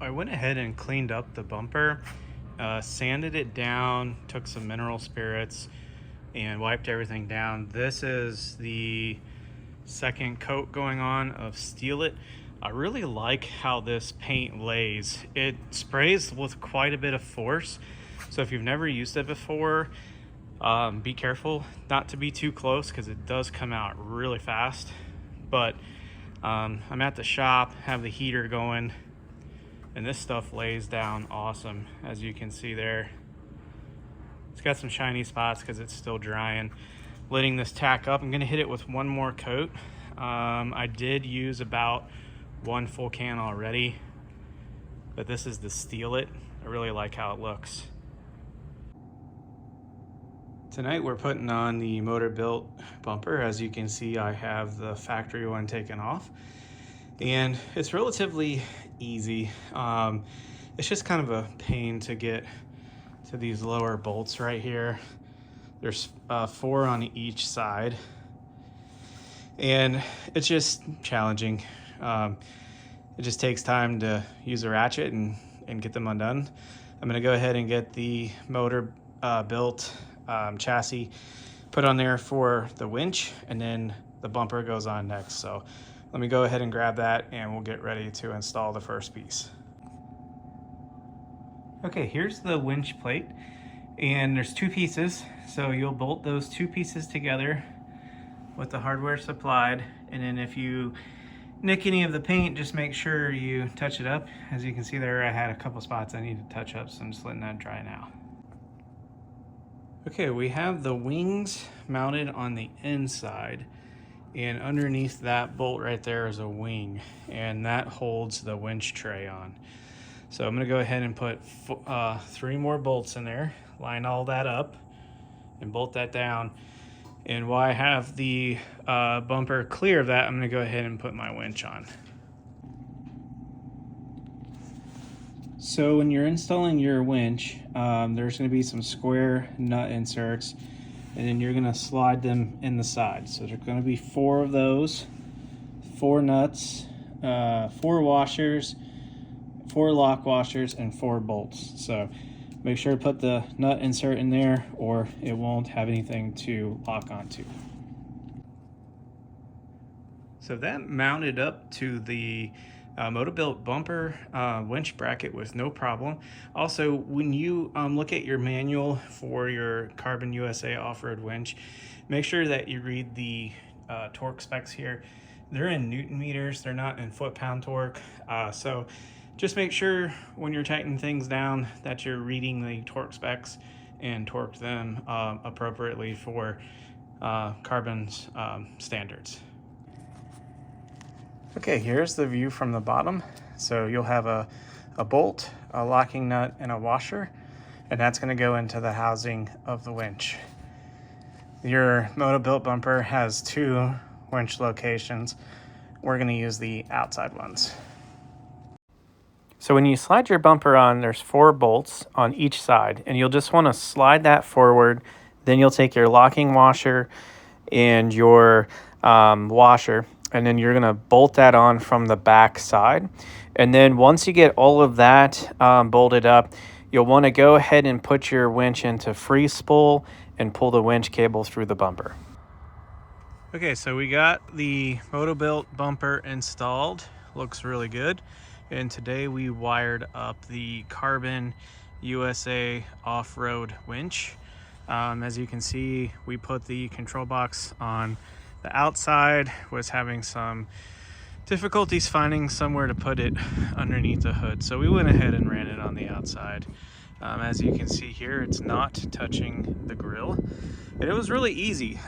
I went ahead and cleaned up the bumper, sanded it down, took some mineral spirits, and wiped everything down. This is the second coat going on of Steel It. I really like how this paint lays. It sprays with quite a bit of force, so if you've never used it before, be careful not to be too close because it does come out really fast. But I'm at the shop, have the heater going, and this stuff lays down awesome, as you can see there. It's got some shiny spots because it's still drying. Letting this tack up, I'm gonna hit it with one more coat. I did use about one full can already, but this is the Steel It. I really like how it looks. Tonight we're putting on the Motobilt bumper. As you can see, I have the factory one taken off, and it's relatively easy. It's just kind of a pain to get to these lower bolts right here. There's 4 on each side, and it's just challenging. It just takes time to use a ratchet and get them undone. I'm gonna go ahead and get the Motobilt chassis put on there for the winch, and then the bumper goes on next. So let me go ahead and grab that and we'll get ready to install the first piece. Okay, here's the winch plate, and there's 2 pieces. So you'll bolt those 2 pieces together with the hardware supplied, and then if you nick any of the paint, just make sure you touch it up. As you can see there, I had a couple spots I need to touch up, so I'm just letting that dry now. Okay, we have the wings mounted on the inside, and underneath that bolt right there is a wing, and that holds the winch tray on. So I'm gonna go ahead and put 3 more bolts in there, line all that up, and bolt that down. And while I have the bumper clear of that, I'm gonna go ahead and put my winch on. So when you're installing your winch, there's going to be some square nut inserts, and then you're going to slide them in the side. So there's going to be 4 of those, 4 nuts, 4 washers, 4 lock washers, and 4 bolts. So make sure to put the nut insert in there, or it won't have anything to lock onto. So that mounted up to the Motobilt bumper winch bracket was no problem. Also, when you look at your manual for your Carbon USA off-road winch, make sure that you read the torque specs here. They're in Newton meters, they're not in foot-pound torque. So just make sure when you're tightening things down that you're reading the torque specs and torque them appropriately for Carbon's standards. Okay, here's the view from the bottom. So you'll have a bolt, a locking nut, and a washer, and that's gonna go into the housing of the winch. Your Motobilt bumper has 2 winch locations. We're gonna use the outside ones. So when you slide your bumper on, there's 4 bolts on each side, and you'll just wanna slide that forward. Then you'll take your locking washer and your washer, and then you're gonna bolt that on from the back side. And then once you get all of that bolted up, you'll wanna go ahead and put your winch into free spool and pull the winch cable through the bumper. Okay, so we got the Motobilt bumper installed. Looks really good. And today we wired up the Carbon USA off-road winch. As you can see, we put the control box on the outside, was having some difficulties finding somewhere to put it underneath the hood. So we went ahead and ran it on the outside. As you can see here, it's not touching the grill. And it was really easy.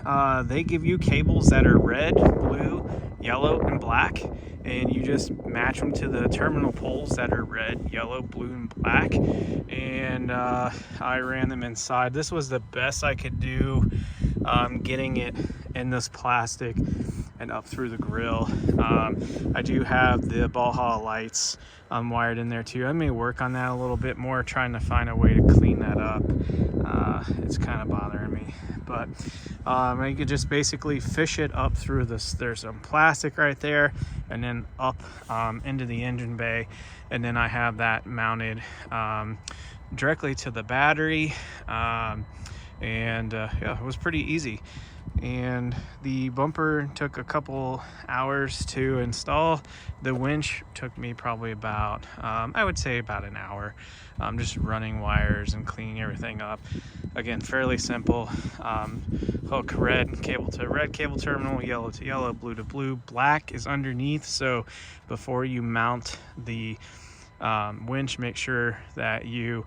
They give you cables that are red, blue, yellow, and black. And you just match them to the terminal poles that are red, yellow, blue, and black. And I ran them inside. This was the best I could do getting it in this plastic and up through the grill. I do have the Baja lights wired in there too. I may work on that a little bit more, trying to find a way to clean that up. it's kind of bothering me. But you could just basically fish it up through this. There's some plastic right there, and then up into the engine bay, and then I have that mounted directly to the battery. Yeah, it was pretty easy. And the bumper took a couple hours to install. The winch took me probably about I would say about an hour, just running wires and cleaning everything up. Again, fairly simple. Hook red cable to red cable terminal, yellow to yellow, blue to blue. Black is underneath, so before you mount the winch, make sure that you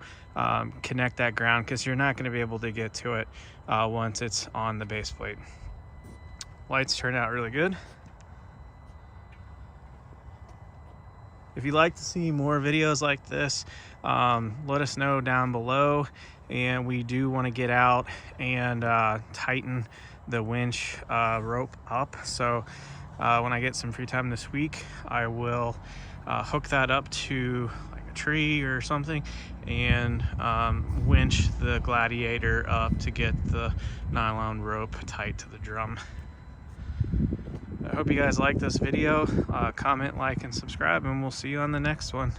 connect that ground, because you're not going to be able to get to it once it's on the base plate. Lights turn out really good. If you'd like to see more videos like this, let us know down below. And we do want to get out and tighten the winch rope up. So when I get some free time this week, I will hook that up to like a tree or something and winch the Gladiator up to get the nylon rope tight to the drum. I hope you guys like this video. Comment, like, and subscribe, and we'll see you on the next one.